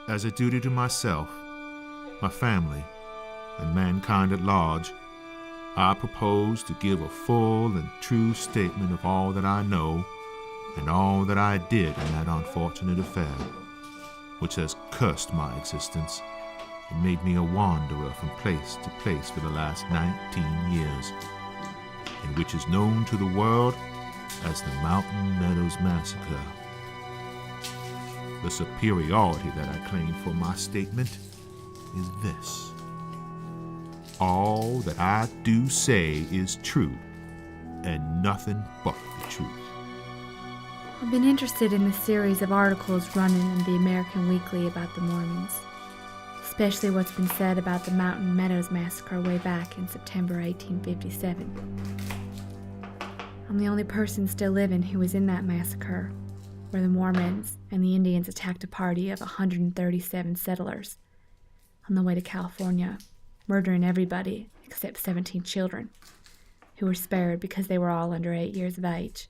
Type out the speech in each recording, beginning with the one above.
as a duty to myself, my family, and mankind at large, I propose to give a full and true statement of all that I know and all that I did in that unfortunate affair, which has cursed my existence and made me a wanderer from place to place for the last 19 years, and which is known to the world as the Mountain Meadows Massacre. The superiority that I claim for my statement is this: all that I do say is true, and nothing but the truth. I've been interested in the series of articles running in the American Weekly about the Mormons, especially what's been said about the Mountain Meadows Massacre way back in September 1857. I'm the only person still living who was in that massacre, where the Mormons and the Indians attacked a party of 137 settlers on the way to California, murdering everybody except 17 children, who were spared because they were all under 8 years of age.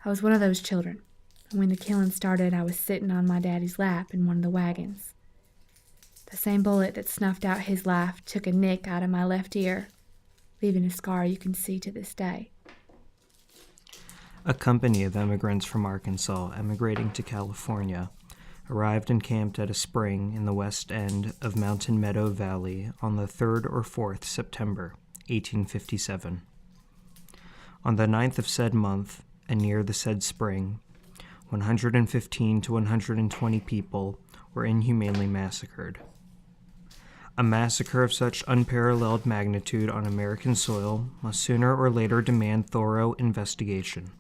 I was one of those children, and when the killing started, I was sitting on my daddy's lap in one of the wagons. The same bullet that snuffed out his life took a nick out of my left ear, leaving a scar you can see to this day. A company of immigrants from Arkansas emigrating to California arrived and camped at a spring in the west end of Mountain Meadow Valley on the 3rd or 4th September, 1857. On the 9th of said month, and near the said spring, 115 to 120 people were inhumanely massacred. A massacre of such unparalleled magnitude on American soil must sooner or later demand thorough investigation.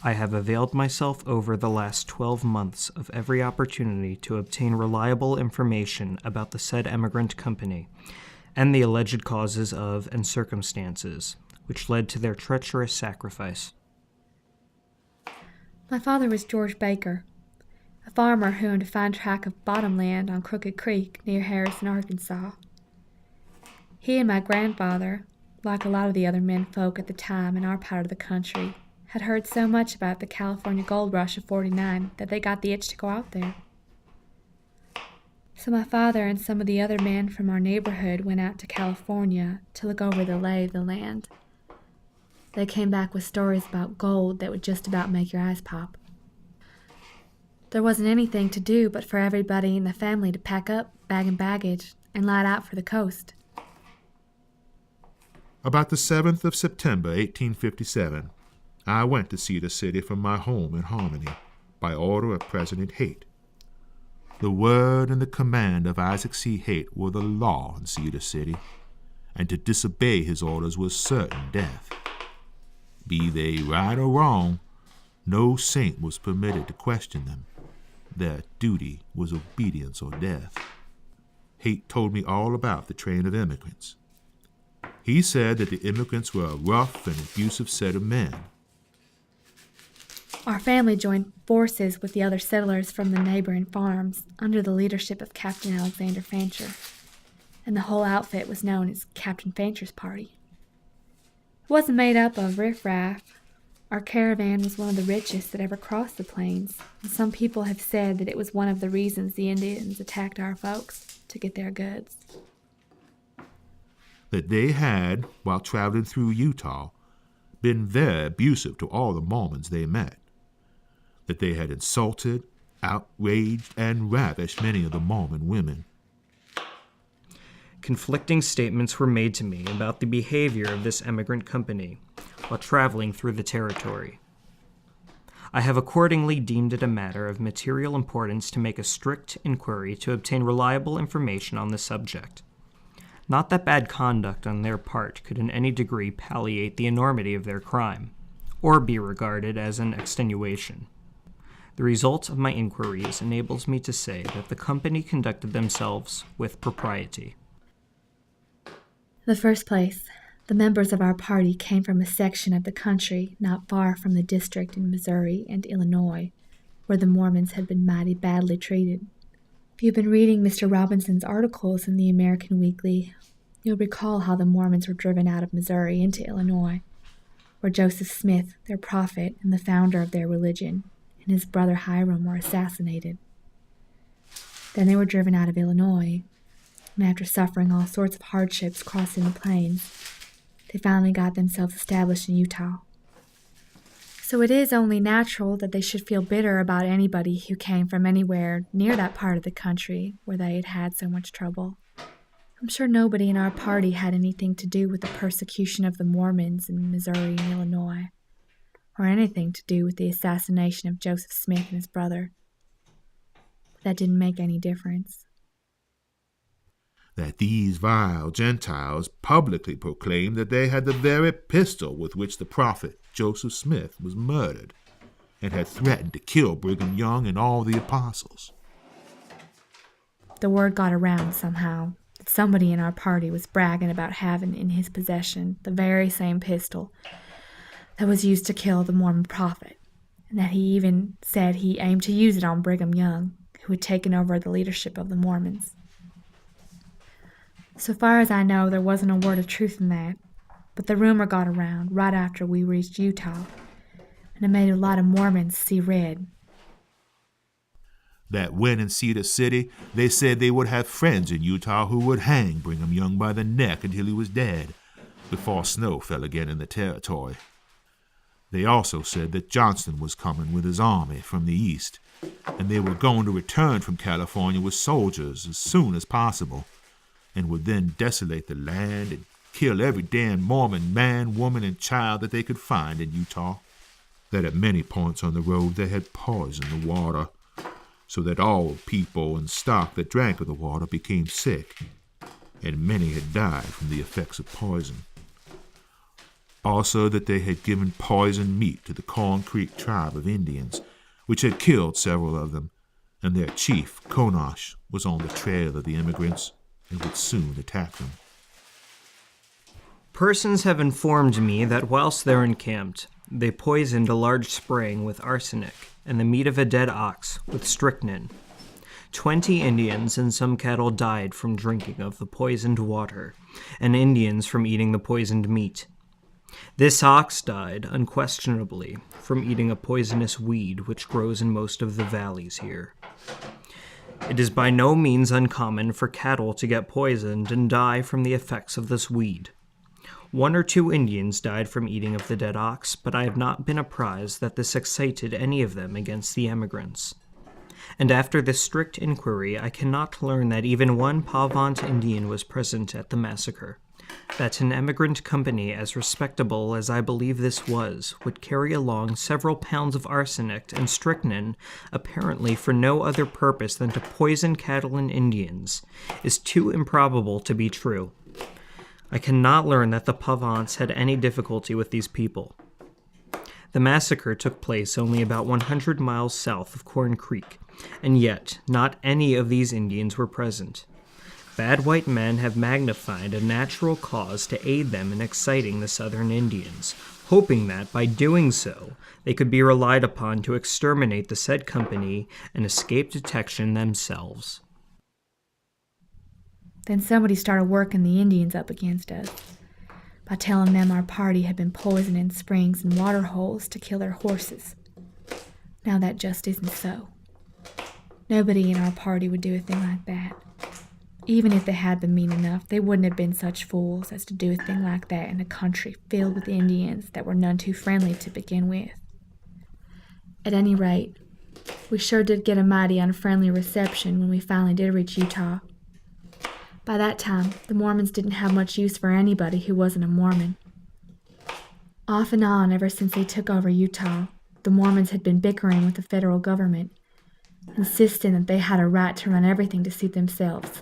I have availed myself over the last 12 months of every opportunity to obtain reliable information about the said emigrant company and the alleged causes of and circumstances which led to their treacherous sacrifice. My father was George Baker, a farmer who owned a fine tract of bottomland on Crooked Creek near Harrison, Arkansas. He and my grandfather, like a lot of the other men folk at the time in our part of the country, had heard so much about the California gold rush of '49 that they got the itch to go out there. So my father and some of the other men from our neighborhood went out to California to look over the lay of the land. They came back with stories about gold that would just about make your eyes pop. There wasn't anything to do but for everybody in the family to pack up, bag and baggage, and light out for the coast. About the 7th of September, 1857, I went to Cedar City from my home in Harmony by order of President Haight. The word and the command of Isaac C. Haight were the law in Cedar City, and to disobey his orders was certain death. Be they right or wrong, no saint was permitted to question them. Their duty was obedience or death. Haight told me all about the train of immigrants. He said that the immigrants were a rough and abusive set of men. Our family joined forces with the other settlers from the neighboring farms under the leadership of Captain Alexander Fancher, and the whole outfit was known as Captain Fancher's Party. It wasn't made up of riffraff. Our caravan was one of the richest that ever crossed the plains, and some people have said that it was one of the reasons the Indians attacked our folks, to get their goods. That they had, while traveling through Utah, been very abusive to all the Mormons they met. That they had insulted, outraged, and ravished many of the Mormon women. Conflicting statements were made to me about the behavior of this emigrant company while traveling through the territory. I have accordingly deemed it a matter of material importance to make a strict inquiry to obtain reliable information on the subject. Not that bad conduct on their part could in any degree palliate the enormity of their crime, or be regarded as an extenuation. The result of my inquiries enables me to say that the company conducted themselves with propriety. In the first place, the members of our party came from a section of the country not far from the district in Missouri and Illinois, where the Mormons had been mighty badly treated. If you've been reading Mr. Robinson's articles in the American Weekly, you'll recall how the Mormons were driven out of Missouri into Illinois, where Joseph Smith, their prophet and the founder of their religion, and his brother Hiram were assassinated. Then they were driven out of Illinois, and after suffering all sorts of hardships crossing the plains, they finally got themselves established in Utah. So it is only natural that they should feel bitter about anybody who came from anywhere near that part of the country where they had had so much trouble. I'm sure nobody in our party had anything to do with the persecution of the Mormons in Missouri and Illinois, or anything to do with the assassination of Joseph Smith and his brother. But that didn't make any difference. That these vile Gentiles publicly proclaimed that they had the very pistol with which the prophet Joseph Smith was murdered, and had threatened to kill Brigham Young and all the apostles. The word got around somehow that somebody in our party was bragging about having in his possession the very same pistol that was used to kill the Mormon prophet, and that he even said he aimed to use it on Brigham Young, who had taken over the leadership of the Mormons. So far as I know, there wasn't a word of truth in that, but the rumor got around right after we reached Utah, and it made a lot of Mormons see red. That when in Cedar City, they said they would have friends in Utah who would hang Brigham Young by the neck until he was dead, before snow fell again in the territory. They also said that Johnston was coming with his army from the east, and they were going to return from California with soldiers as soon as possible, and would then desolate the land and kill every damn Mormon man, woman, and child that they could find in Utah. That at many points on the road they had poisoned the water, so that all people and stock that drank of the water became sick, and many had died from the effects of poison. Also that they had given poisoned meat to the Corn Creek tribe of Indians, which had killed several of them, and their chief, Konosh, was on the trail of the immigrants and would soon attack them. Persons have informed me that whilst they're encamped, they poisoned a large spring with arsenic and the meat of a dead ox with strychnine. 20 Indians and some cattle died from drinking of the poisoned water, and Indians from eating the poisoned meat. This ox died, unquestionably, from eating a poisonous weed which grows in most of the valleys here. It is by no means uncommon for cattle to get poisoned and die from the effects of this weed. 1 or 2 Indians died from eating of the dead ox, but I have not been apprised that this excited any of them against the emigrants. And after this strict inquiry, I cannot learn that even one Pavant Indian was present at the massacre. That an emigrant company as respectable as I believe this was would carry along several pounds of arsenic and strychnine, apparently for no other purpose than to poison cattle and Indians, is too improbable to be true. I cannot learn that the Pavants had any difficulty with these people. The massacre took place only about 100 miles south of Corn Creek, and yet not any of these Indians were present. Bad white men have magnified a natural cause to aid them in exciting the southern Indians, hoping that, by doing so, they could be relied upon to exterminate the said company and escape detection themselves. Then somebody started working the Indians up against us by telling them our party had been poisoning springs and water holes to kill their horses. Now that just isn't so. Nobody in our party would do a thing like that. Even if they had been mean enough, they wouldn't have been such fools as to do a thing like that in a country filled with Indians that were none too friendly to begin with. At any rate, we sure did get a mighty unfriendly reception when we finally did reach Utah. By that time, the Mormons didn't have much use for anybody who wasn't a Mormon. Off and on, ever since they took over Utah, the Mormons had been bickering with the federal government, insisting that they had a right to run everything to suit themselves.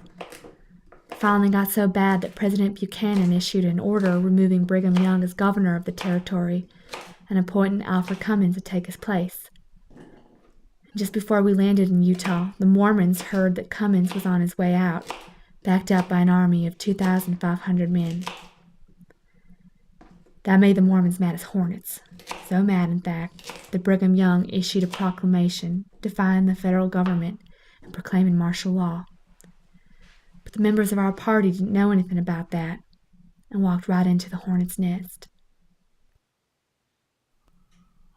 It finally got so bad that President Buchanan issued an order removing Brigham Young as governor of the territory and appointing Alfred Cummins to take his place. Just before we landed in Utah, the Mormons heard that Cummins was on his way out, backed up by an army of 2,500 men. That made the Mormons mad as hornets. So mad, in fact, that Brigham Young issued a proclamation defying the federal government and proclaiming martial law. But the members of our party didn't know anything about that and walked right into the hornet's nest.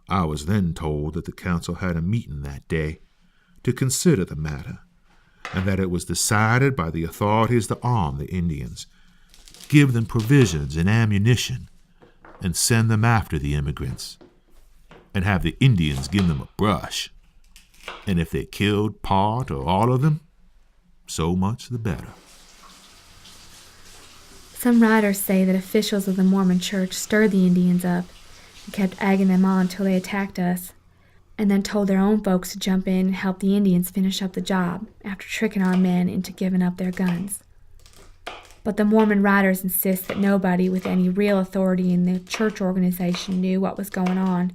I was then told that the council had a meeting that day to consider the matter, and that it was decided by the authorities to arm the Indians, give them provisions and ammunition, and send them after the immigrants, and have the Indians give them a brush. And if they killed part or all of them, so much the better. Some writers say that officials of the Mormon Church stirred the Indians up and kept egging them on until they attacked us, and then told their own folks to jump in and help the Indians finish up the job after tricking our men into giving up their guns. But the Mormon writers insist that nobody with any real authority in the church organization knew what was going on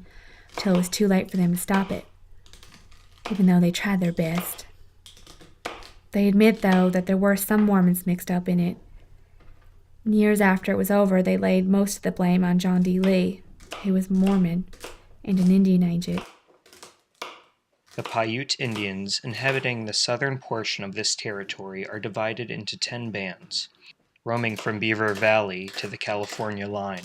until it was too late for them to stop it, even though they tried their best. They admit, though, that there were some Mormons mixed up in it. Years after it was over, they laid most of the blame on John D. Lee, who was Mormon and an Indian agent. The Paiute Indians inhabiting the southern portion of this territory are divided into 10 bands, roaming from Beaver Valley to the California line,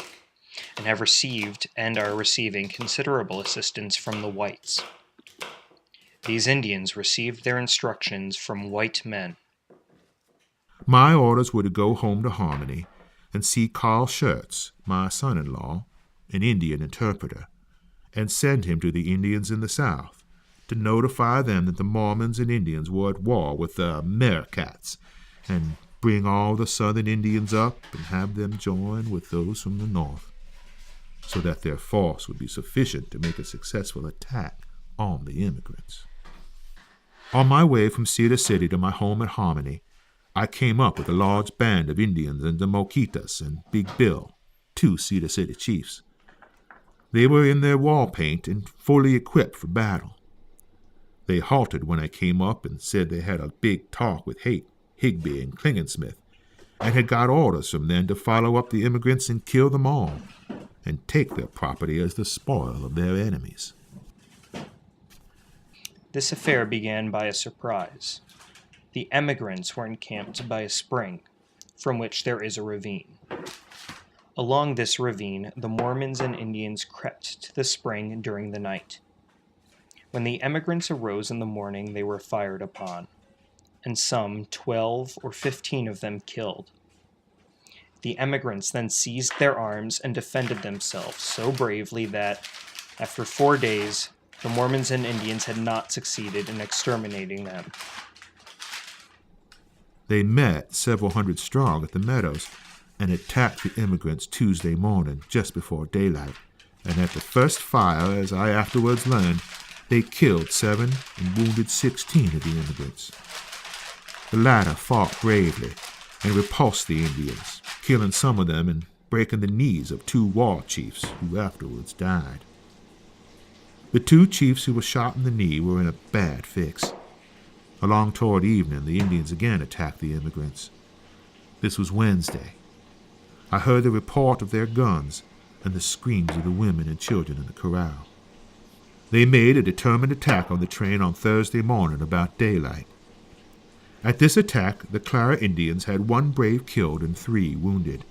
and have received and are receiving considerable assistance from the whites. These Indians received their instructions from white men. My orders were to go home to Harmony and see Carl Schurz, my son-in-law, an Indian interpreter, and send him to the Indians in the South to notify them that the Mormons and Indians were at war with the Mericats, and bring all the Southern Indians up and have them join with those from the North, so that their force would be sufficient to make a successful attack on the immigrants. On my way from Cedar City to my home at Harmony, I came up with a large band of Indians and the Moquitas and Big Bill, 2 Cedar City chiefs. They were in their war paint and fully equipped for battle. They halted when I came up and said they had a big talk with Haight, Higbee, and Klingensmith, and had got orders from them to follow up the immigrants and kill them all, and take their property as the spoil of their enemies. This affair began by a surprise. The emigrants were encamped by a spring, from which there is a ravine. Along this ravine, the Mormons and Indians crept to the spring during the night. When the emigrants arose in the morning, they were fired upon, and some 12 or 15 of them killed. The emigrants then seized their arms and defended themselves so bravely that, after 4 days, the Mormons and Indians had not succeeded in exterminating them. They met several hundred strong at the meadows and attacked the immigrants Tuesday morning just before daylight, and at the first fire, as I afterwards learned, they killed 7 and wounded 16 of the immigrants. The latter fought bravely and repulsed the Indians, killing some of them and breaking the knees of 2 war chiefs who afterwards died. The 2 chiefs who were shot in the knee were in a bad fix. Along toward evening, the Indians again attacked the immigrants. This was Wednesday. I heard the report of their guns and the screams of the women and children in the corral. They made a determined attack on the train on Thursday morning about daylight. At this attack, the Clara Indians had 1 brave killed and 3 wounded.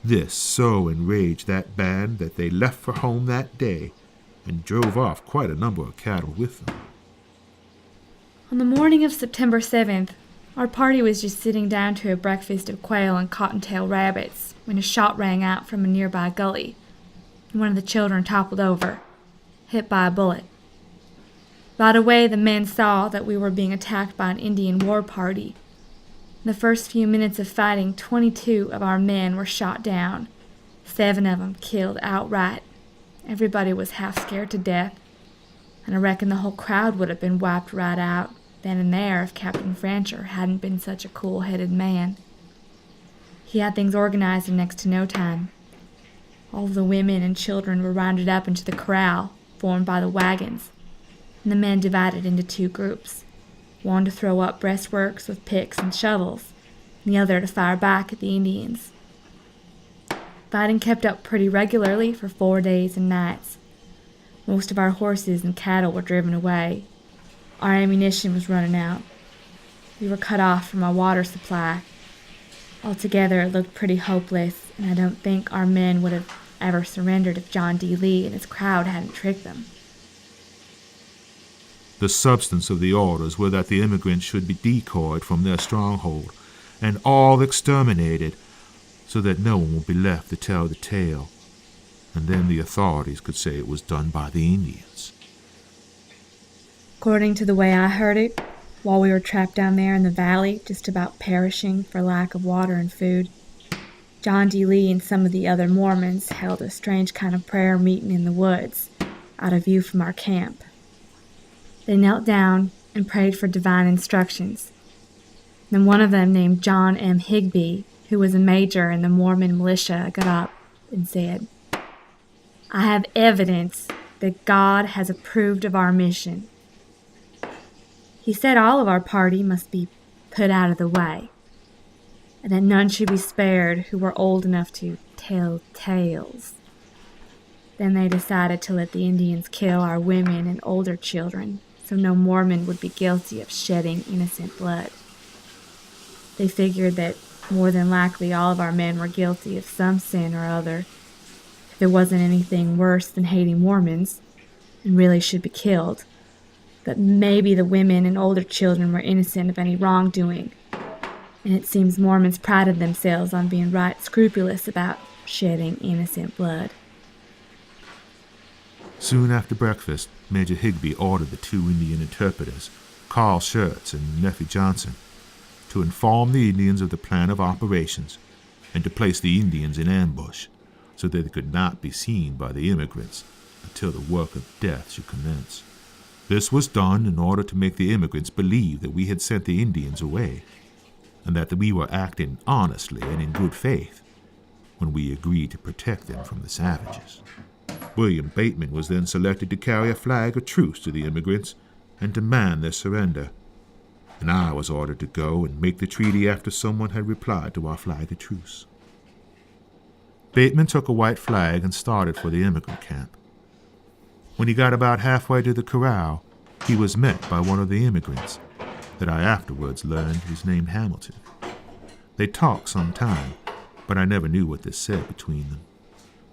This so enraged that band that they left for home that day and drove off quite a number of cattle with them. On the morning of September 7th, our party was just sitting down to a breakfast of quail and cottontail rabbits when a shot rang out from a nearby gully, and one of the children toppled over, hit by a bullet. Right away, the men saw that we were being attacked by an Indian war party. In the first few minutes of fighting, 22 of our men were shot down, 7 of them killed outright. Everybody was half scared to death, and I reckon the whole crowd would have been wiped right out then and there if Captain Francher hadn't been such a cool-headed man. He had things organized in next to no time. All of the women and children were rounded up into the corral, formed by the wagons, and the men divided into 2 groups, one to throw up breastworks with picks and shovels, and the other to fire back at the Indians. Fighting kept up pretty regularly for 4 days and nights. Most of our horses and cattle were driven away. Our ammunition was running out. We were cut off from our water supply. Altogether, it looked pretty hopeless, and I don't think our men would have ever surrendered if John D. Lee and his crowd hadn't tricked them. The substance of the orders were that the immigrants should be decoyed from their stronghold and all exterminated so that no one would be left to tell the tale, and then the authorities could say it was done by the Indians. According to the way I heard it, while we were trapped down there in the valley, just about perishing for lack of water and food, John D. Lee and some of the other Mormons held a strange kind of prayer meeting in the woods, out of view from our camp. They knelt down and prayed for divine instructions. Then one of them, named John M. Higbee, who was a major in the Mormon militia, got up and said, "I have evidence that God has approved of our mission." He said all of our party must be put out of the way, and that none should be spared who were old enough to tell tales. Then they decided to let the Indians kill our women and older children, so no Mormon would be guilty of shedding innocent blood. They figured that more than likely all of our men were guilty of some sin or other. If there wasn't anything worse than hating Mormons, and really should be killed, but maybe the women and older children were innocent of any wrongdoing, and it seems Mormons prided themselves on being right scrupulous about shedding innocent blood. Soon after breakfast, Major Higbee ordered the two Indian interpreters, Carl Schurz and Nephi Johnson, to inform the Indians of the plan of operations and to place the Indians in ambush so that they could not be seen by the immigrants until the work of death should commence. This was done in order to make the immigrants believe that we had sent the Indians away and that we were acting honestly and in good faith when we agreed to protect them from the savages. William Bateman was then selected to carry a flag of truce to the immigrants and demand their surrender, and I was ordered to go and make the treaty after someone had replied to our flag of truce. Bateman took a white flag and started for the immigrant camp. When he got about halfway to the corral, he was met by one of the immigrants that I afterwards learned was named Hamilton. They talked some time, but I never knew what they said between them.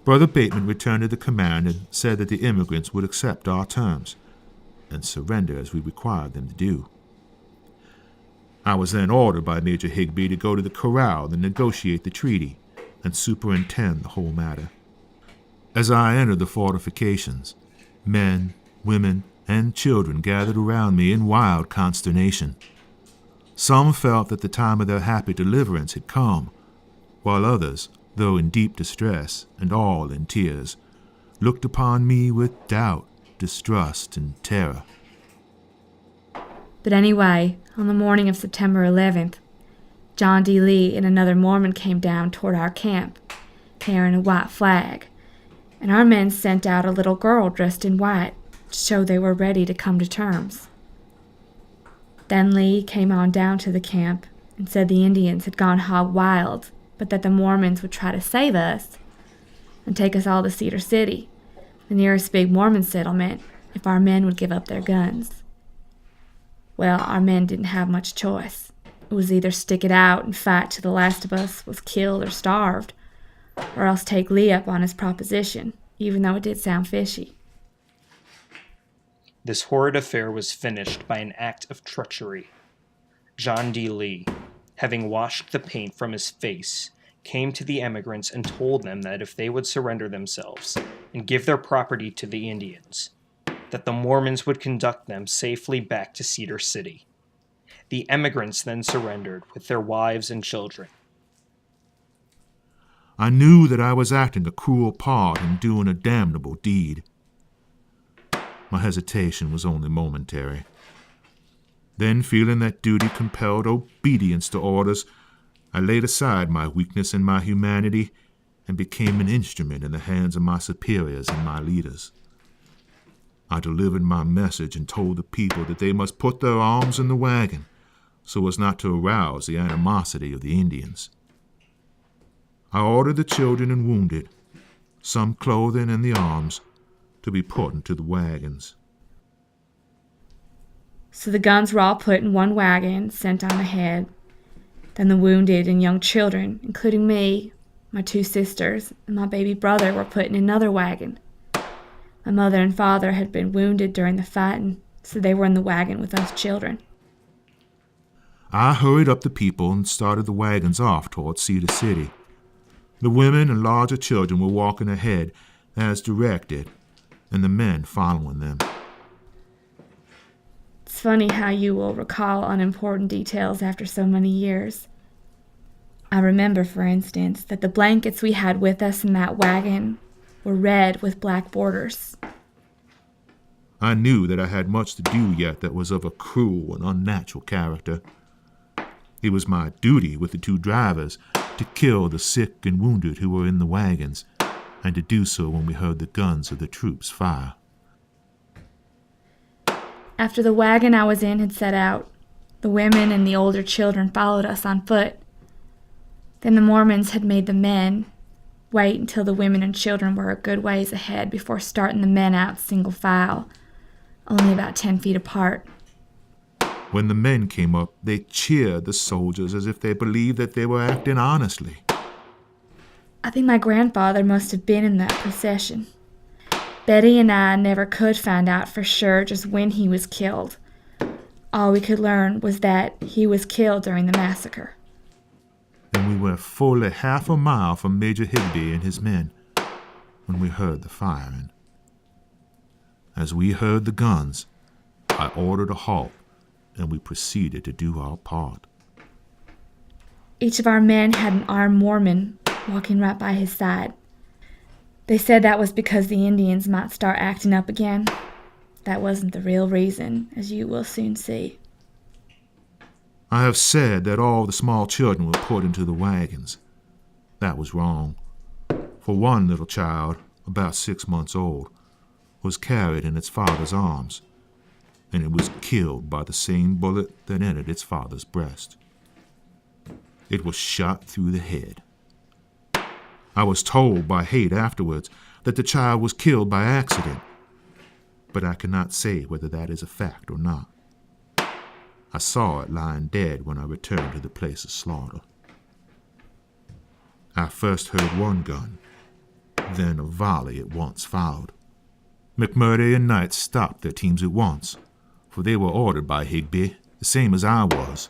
Brother Bateman returned to the command and said that the immigrants would accept our terms and surrender as we required them to do. I was then ordered by Major Higbee to go to the corral and negotiate the treaty and superintend the whole matter. As I entered the fortifications, men, women, and children gathered around me in wild consternation. Some felt that the time of their happy deliverance had come, while others, though in deep distress and all in tears, looked upon me with doubt, distrust, and terror. But anyway, on the morning of September 11th, John D. Lee and another Mormon came down toward our camp, carrying a white flag, and our men sent out a little girl dressed in white to show they were ready to come to terms. Then Lee came on down to the camp and said the Indians had gone hog wild, but that the Mormons would try to save us and take us all to Cedar City, the nearest big Mormon settlement, if our men would give up their guns. Well, our men didn't have much choice. It was either stick it out and fight till the last of us was killed or starved, or else take Lee up on his proposition, even though it did sound fishy. This horrid affair was finished by an act of treachery. John D. Lee, having washed the paint from his face, came to the emigrants and told them that if they would surrender themselves and give their property to the Indians, that the Mormons would conduct them safely back to Cedar City. The emigrants then surrendered with their wives and children. I knew that I was acting a cruel part and doing a damnable deed. My hesitation was only momentary. Then, feeling that duty compelled obedience to orders, I laid aside my weakness and my humanity and became an instrument in the hands of my superiors and my leaders. I delivered my message and told the people that they must put their arms in the wagon so as not to arouse the animosity of the Indians. I ordered the children and wounded, some clothing and the arms, to be put into the wagons. So the guns were all put in one wagon, sent on ahead. Then the wounded and young children, including me, my two sisters, and my baby brother, were put in another wagon. My mother and father had been wounded during the fighting, so they were in the wagon with us children. I hurried up the people and started the wagons off toward Cedar City. The women and larger children were walking ahead as directed, and the men following them. It's funny how you will recall unimportant details after so many years. I remember, for instance, that the blankets we had with us in that wagon were red with black borders. I knew that I had much to do yet that was of a cruel and unnatural character. It was my duty with the two drivers to kill the sick and wounded who were in the wagons, and to do so when we heard the guns of the troops fire. After the wagon I was in had set out, the women and the older children followed us on foot. Then the Mormons had made the men wait until the women and children were a good ways ahead before starting the men out single file, only about 10 feet apart. When the men came up, they cheered the soldiers as if they believed that they were acting honestly. I think my grandfather must have been in that procession. Betty and I never could find out for sure just when he was killed. All we could learn was that he was killed during the massacre. And we were fully half a mile from Major Higby and his men when we heard the firing. As we heard the guns, I ordered a halt, and we proceeded to do our part. Each of our men had an armed Mormon walking right by his side. They said that was because the Indians might start acting up again. That wasn't the real reason, as you will soon see. I have said that all the small children were put into the wagons. That was wrong. For one little child, about 6 months old, was carried in its father's arms, and it was killed by the same bullet that entered its father's breast. It was shot through the head. I was told by Haight afterwards that the child was killed by accident, but I cannot say whether that is a fact or not. I saw it lying dead when I returned to the place of slaughter. I first heard one gun, then a volley at once followed. McMurday and Knight stopped their teams at once, for they were ordered by Higby, the same as I was,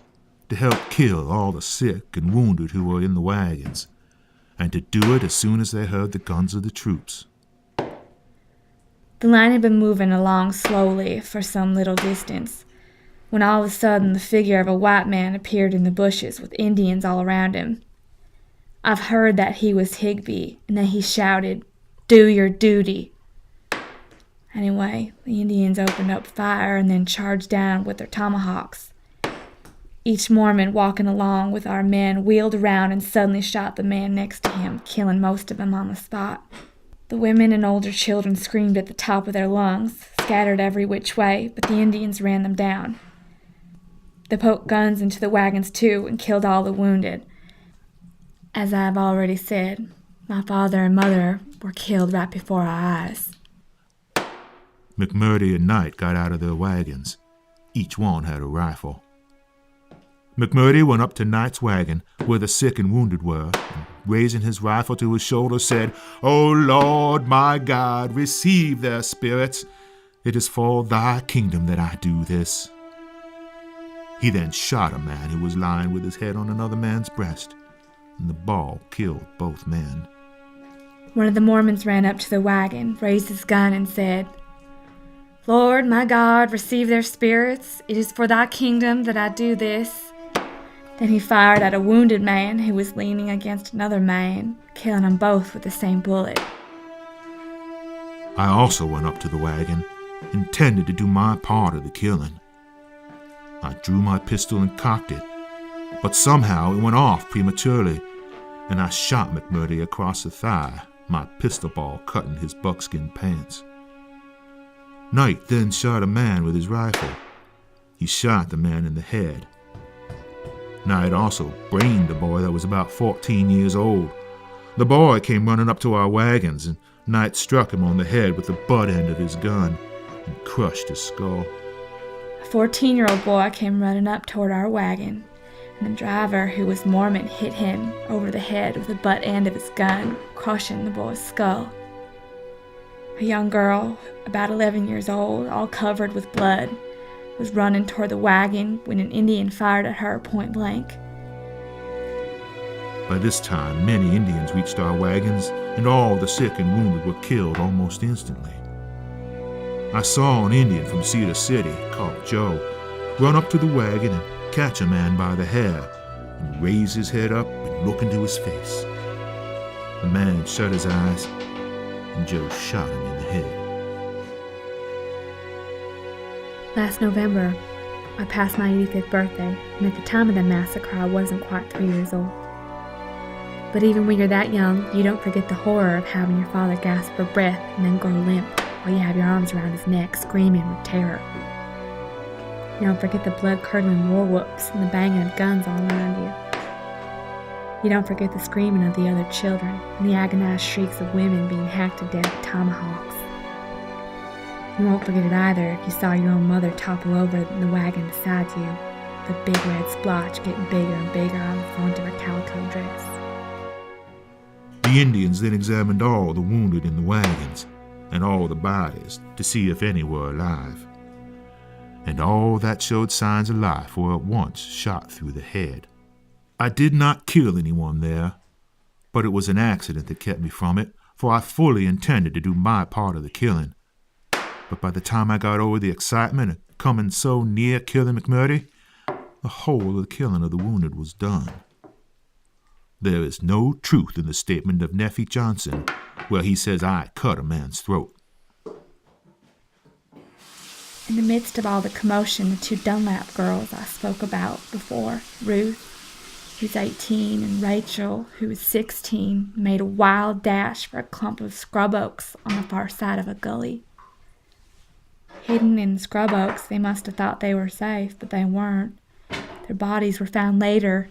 to help kill all the sick and wounded who were in the wagons, and to do it as soon as they heard the guns of the troops. The line had been moving along slowly for some little distance, when all of a sudden the figure of a white man appeared in the bushes with Indians all around him. I've heard that he was Higby, and that he shouted, "Do your duty." Anyway, the Indians opened up fire and then charged down with their tomahawks. Each Mormon walking along with our men wheeled around and suddenly shot the man next to him, killing most of them on the spot. The women and older children screamed at the top of their lungs, scattered every which way, but the Indians ran them down. They poked guns into the wagons too and killed all the wounded. As I have already said, my father and mother were killed right before our eyes. McMurday and Knight got out of their wagons. Each one had a rifle. McMurday went up to Knight's wagon where the sick and wounded were, and raising his rifle to his shoulder said, "O Lord my God, receive their spirits. It is for thy kingdom that I do this." He then shot a man who was lying with his head on another man's breast, and the ball killed both men. One of the Mormons ran up to the wagon, raised his gun, and said, "Lord my God, receive their spirits. It is for thy kingdom that I do this." Then he fired at a wounded man who was leaning against another man, killing them both with the same bullet. I also went up to the wagon, intended to do my part of the killing. I drew my pistol and cocked it, but somehow it went off prematurely, and I shot McMurday across the thigh, my pistol ball cutting his buckskin pants. Knight then shot a man with his rifle. He shot the man in the head. Knight also brained a boy that was about 14 years old. The boy came running up to our wagons, and Knight struck him on the head with the butt end of his gun and crushed his skull. A 14-year-old boy came running up toward our wagon, and the driver, who was Mormon, hit him over the head with the butt end of his gun, crushing the boy's skull. A young girl, about 11 years old, all covered with blood, was running toward the wagon when an Indian fired at her point blank. By this time, many Indians reached our wagons, and all the sick and wounded were killed almost instantly. I saw an Indian from Cedar City, called Joe, run up to the wagon and catch a man by the hair, and raise his head up and look into his face. The man shut his eyes, and Joe shot him in the head. Last November, I passed my 85th birthday, and at the time of the massacre, I wasn't quite 3 years old. But even when you're that young, you don't forget the horror of having your father gasp for breath and then go limp while you have your arms around his neck, screaming with terror. You don't forget the blood-curdling war whoops and the banging of guns all around you. You don't forget the screaming of the other children and the agonized shrieks of women being hacked to death with tomahawks. You won't forget it either if you saw your own mother topple over in the wagon beside you, the big red splotch getting bigger and bigger on the front of her calico dress. The Indians then examined all the wounded in the wagons and all the bodies to see if any were alive. And all that showed signs of life were at once shot through the head. I did not kill anyone there, but it was an accident that kept me from it, for I fully intended to do my part of the killing. But by the time I got over the excitement of coming so near killing McMurdy, the whole of the killing of the wounded was done. There is no truth in the statement of Nephi Johnson where he says I cut a man's throat. In the midst of all the commotion, the 2 Dunlap girls I spoke about before, Ruth, who's 18, and Rachel, who was 16, made a wild dash for a clump of scrub oaks on the far side of a gully. Hidden in the scrub oaks, they must have thought they were safe, but they weren't. Their bodies were found later,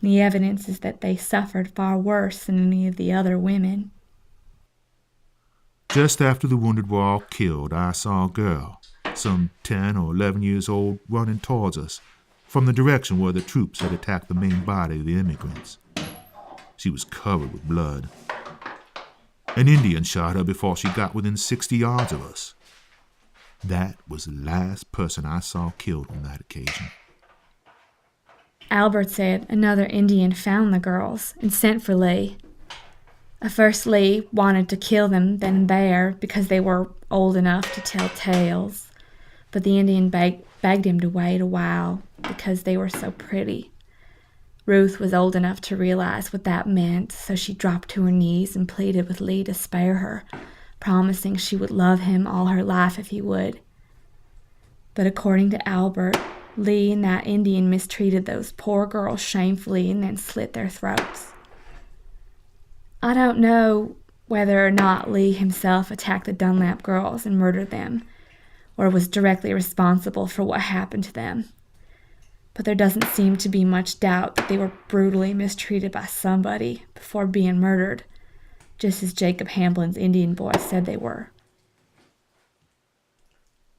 and the evidence is that they suffered far worse than any of the other women. Just after the wounded were all killed, I saw a girl, some 10 or 11 years old, running towards us from the direction where the troops had attacked the main body of the immigrants. She was covered with blood. An Indian shot her before she got within 60 yards of us. That was the last person I saw killed on that occasion. Albert said another Indian found the girls and sent for Lee. At first, Lee wanted to kill them then and there because they were old enough to tell tales, but the Indian begged him to wait a while because they were so pretty. Ruth was old enough to realize what that meant, so she dropped to her knees and pleaded with Lee to spare her, promising she would love him all her life if he would. But according to Albert, Lee and that Indian mistreated those poor girls shamefully and then slit their throats. I don't know whether or not Lee himself attacked the Dunlap girls and murdered them, or was directly responsible for what happened to them. But there doesn't seem to be much doubt that they were brutally mistreated by somebody before being murdered, just as Jacob Hamblin's Indian boys said they were.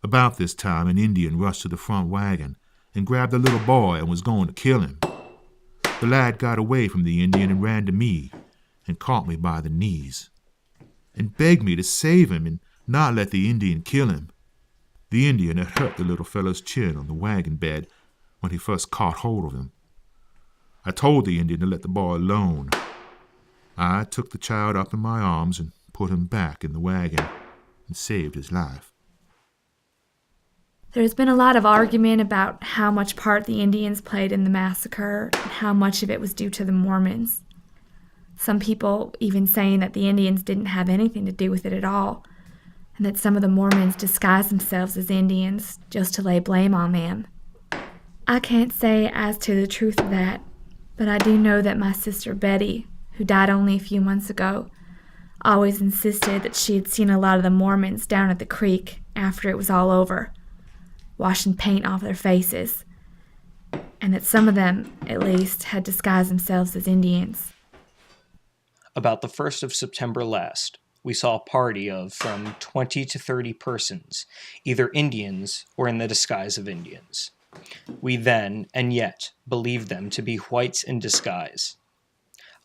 About this time, an Indian rushed to the front wagon and grabbed the little boy and was going to kill him. The lad got away from the Indian and ran to me and caught me by the knees and begged me to save him and not let the Indian kill him. The Indian had hurt the little fellow's chin on the wagon bed when he first caught hold of him. I told the Indian to let the boy alone. I took the child up in my arms and put him back in the wagon and saved his life. There's been a lot of argument about how much part the Indians played in the massacre and how much of it was due to the Mormons. Some people even saying that the Indians didn't have anything to do with it at all, and that some of the Mormons disguised themselves as Indians just to lay blame on them. I can't say as to the truth of that, but I do know that my sister Betty, who died only a few months ago, always insisted that she had seen a lot of the Mormons down at the creek after it was all over, washing paint off their faces, and that some of them, at least, had disguised themselves as Indians. About the 1st of September last, we saw a party of from 20 to 30 persons, either Indians or in the disguise of Indians. We then, and yet, believed them to be whites in disguise.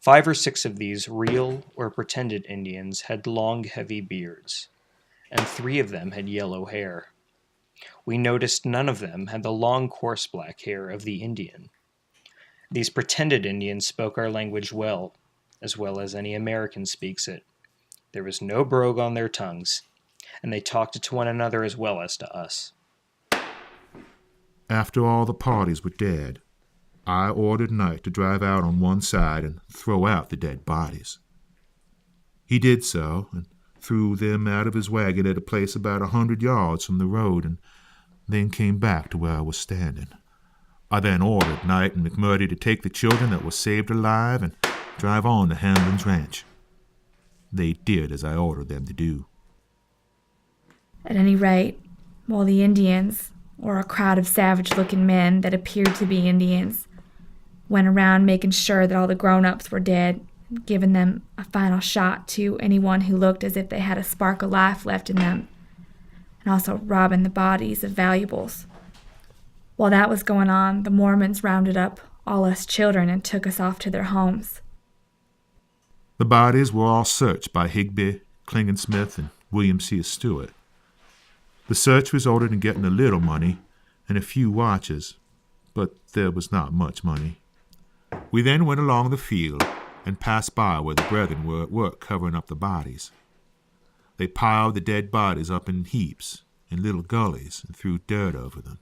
5 or 6 of these real or pretended Indians had long, heavy beards, and 3 of them had yellow hair. We noticed none of them had the long, coarse black hair of the Indian. These pretended Indians spoke our language well as any American speaks it. There was no brogue on their tongues, and they talked to one another as well as to us. After all the parties were dead, I ordered Knight to drive out on one side and throw out the dead bodies. He did so, and threw them out of his wagon at a place about 100 yards from the road, and then came back to where I was standing. I then ordered Knight and McMurdy to take the children that were saved alive and drive on to Hamlin's ranch. They did as I ordered them to do. At any rate, while the Indians, or a crowd of savage-looking men that appeared to be Indians, went around making sure that all the grown-ups were dead, giving them a final shot to anyone who looked as if they had a spark of life left in them, and also robbing the bodies of valuables. While that was going on, the Mormons rounded up all us children and took us off to their homes. The bodies were all searched by Higby, Klingensmith, and William C. Stewart. The search resulted in getting a little money and a few watches, but there was not much money. We then went along the field and passed by where the brethren were at work covering up the bodies. They piled the dead bodies up in heaps, in little gullies, and threw dirt over them.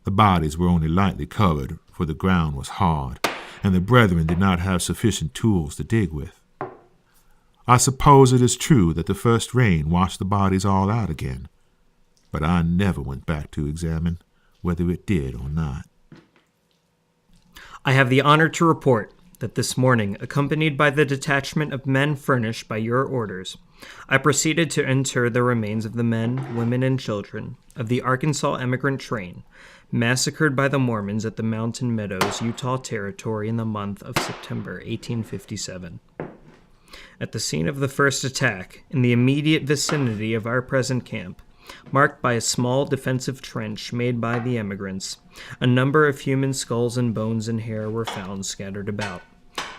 The bodies were only lightly covered, for the ground was hard, and the brethren did not have sufficient tools to dig with. I suppose it is true that the first rain washed the bodies all out again, but I never went back to examine whether it did or not. I have the honor to report that this morning, accompanied by the detachment of men furnished by your orders, I proceeded to inter the remains of the men, women, and children of the Arkansas emigrant train massacred by the Mormons at the Mountain Meadows, Utah Territory in the month of September 1857. At the scene of the first attack, in the immediate vicinity of our present camp, marked by a small defensive trench made by the emigrants, a number of human skulls and bones and hair were found scattered about,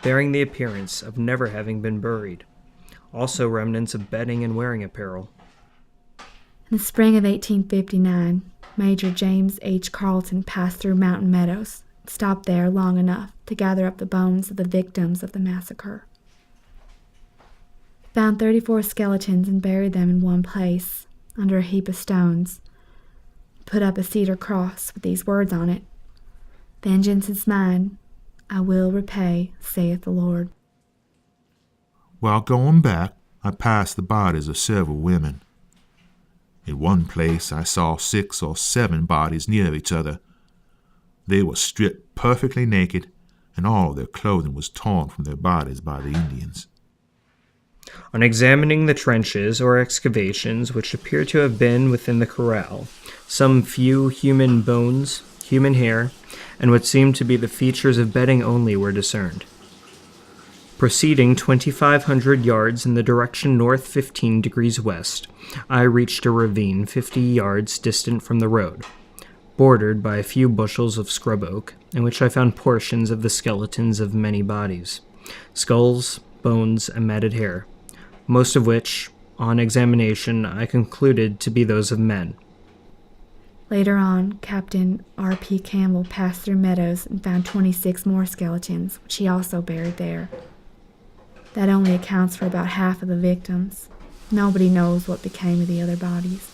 bearing the appearance of never having been buried. Also remnants of bedding and wearing apparel. In the spring of 1859, Major James H. Carleton passed through Mountain Meadows, and stopped there long enough to gather up the bones of the victims of the massacre. He found 34 skeletons and buried them in one place, under a heap of stones, put up a cedar cross with these words on it: "Vengeance is mine, I will repay, saith the Lord." While going back, I passed the bodies of several women. In one place I saw 6 or 7 bodies near each other. They were stripped perfectly naked, and all their clothing was torn from their bodies by the Indians. On examining the trenches or excavations which appear to have been within the corral, some few human bones, human hair, and what seemed to be the features of bedding only were discerned. Proceeding 2,500 yards in the direction north 15 degrees west, I reached a ravine 50 yards distant from the road, bordered by a few bushels of scrub oak, in which I found portions of the skeletons of many bodies, skulls, bones, and matted hair, most of which, on examination, I concluded to be those of men. Later on, Captain R.P. Campbell passed through Meadows and found 26 more skeletons, which he also buried there. That only accounts for about half of the victims. Nobody knows what became of the other bodies.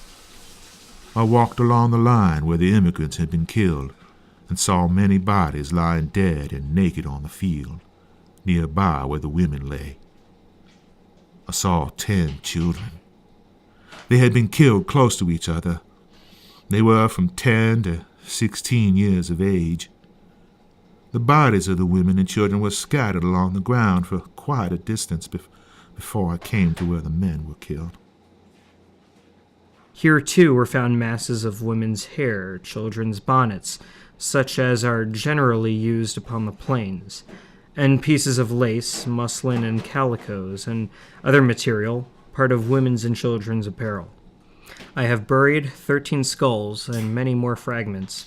I walked along the line where the immigrants had been killed and saw many bodies lying dead and naked on the field, nearby where the women lay. I saw 10 children. They had been killed close to each other. They were from 10 to 16 years of age. The bodies of the women and children were scattered along the ground for quite a distance before I came to where the men were killed. Here, too, were found masses of women's hair, children's bonnets, such as are generally used upon the plains, and pieces of lace, muslin, and calicos, and other material, part of women's and children's apparel. I have buried 13 skulls and many more fragments.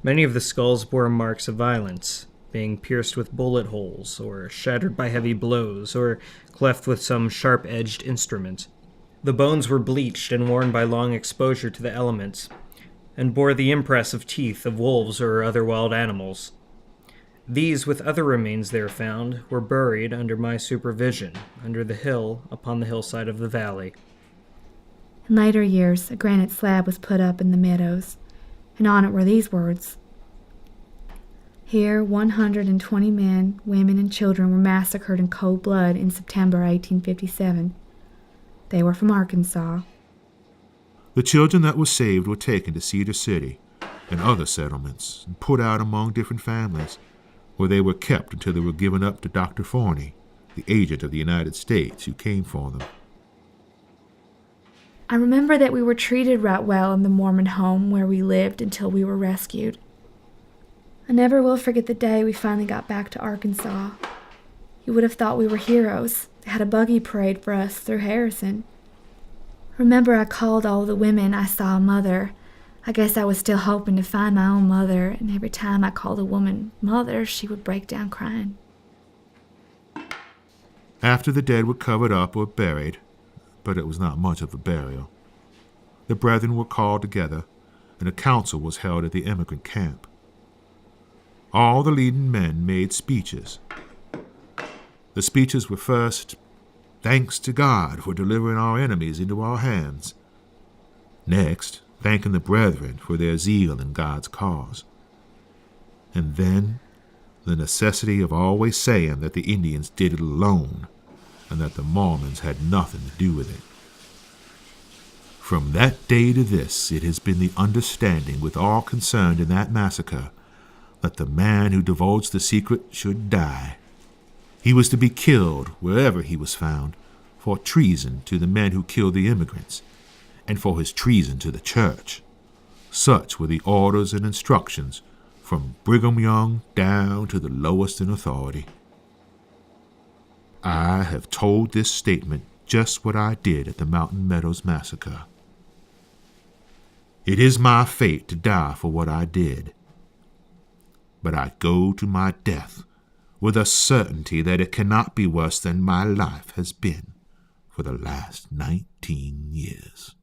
Many of the skulls bore marks of violence, being pierced with bullet holes, or shattered by heavy blows, or cleft with some sharp-edged instrument. The bones were bleached and worn by long exposure to the elements, and bore the impress of teeth of wolves or other wild animals. These, with other remains there found, were buried under my supervision, under the hill upon the hillside of the valley. In later years, a granite slab was put up in the meadows, and on it were these words: Here 120 men, women, and children were massacred in cold blood in September 1857. They were from Arkansas. The children that were saved were taken to Cedar City and other settlements and put out among different families, where they were kept until they were given up to Dr. Forney, the agent of the United States who came for them. I remember that we were treated right well in the Mormon home where we lived until we were rescued. I never will forget the day we finally got back to Arkansas. You would have thought we were heroes. They had a buggy parade for us through Harrison. Remember, I called all the women I saw mother. I guess I was still hoping to find my own mother, and every time I called a woman mother, she would break down crying. After the dead were covered up or buried, but it was not much of a burial, the brethren were called together, and a council was held at the emigrant camp. All the leading men made speeches. The speeches were first, thanks to God for delivering our enemies into our hands. Next, thanking the brethren for their zeal in God's cause. And then, the necessity of always saying that the Indians did it alone, and that the Mormons had nothing to do with it. From that day to this, it has been the understanding with all concerned in that massacre that the man who divulged the secret should die. He was to be killed wherever he was found, for treason to the men who killed the immigrants, and for his treason to the church. Such were the orders and instructions from Brigham Young down to the lowest in authority. I have told this statement just what I did at the Mountain Meadows Massacre. It is my fate to die for what I did, but I go to my death with a certainty that it cannot be worse than my life has been for the last 19 years.